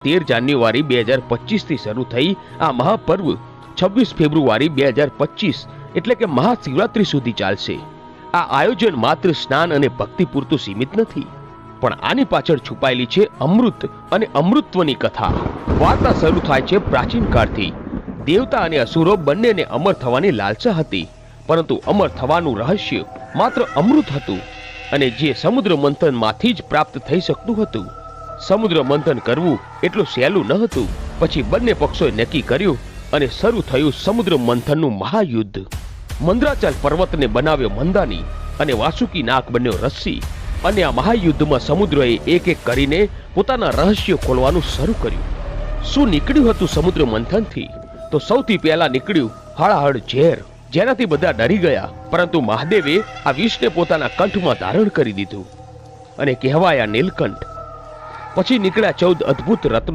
13 જાન્યુઆરી 2025 થી શરૂ થઈ આ મહાપર્વ 26 ફેબ્રુઆરી 2025 એટલે કે મહાશિવરાત્રી સુધી ચાલશે। આ આયોજન માત્ર સ્નાન અને ભક્તિ પૂરતું સીમિત નથી, પણ આની પાછળ છુપાયેલી છે અમૃત અને અમૃતત્વની કથા। વાર્તા શરૂ થાય છે પ્રાચીન કાળથી। દેવતા અને અસુરો બંનેને અમર થવાની લાલસા હતી, પરંતુ અમર થવાનું રહસ્ય માત્ર અમૃત હતું, અને જે સમુદ્ર મંથનમાંથી જ પ્રાપ્ત થઈ શકતું હતું। સમુદ્ર મંથન કરવું એટલું સહેલું ન હતું। પછી બંને પક્ષોએ નક્કી કર્યું અને શરૂ થયું સમુદ્ર મંથનનું મહાયુદ્ધ। મંદરાચલ પર્વતને બનાવ્યો મંદાની અને વાસુકી નાગ બન્યો રસ્સી, અને આ મહાયુદ્ધમાં સમુદ્રએ એક એક કરીને પોતાના રહસ્યો ખોલવાનું શરૂ કર્યું। શું નીકળ્યું હતું સમુદ્ર મંથનથી? તો સૌથી પહેલા નીકળ્યું હળાહળ ઝેર, જેનાથી બધા ડરી ગયા, પરંતુ મહાદેવે આ વિષને પોતાના કંઠમાં ધારણ કરી દીધું અને કહેવાયા નીલકંઠ। પછી નીકળ્યા 14 અદ્ભુત રત્નો,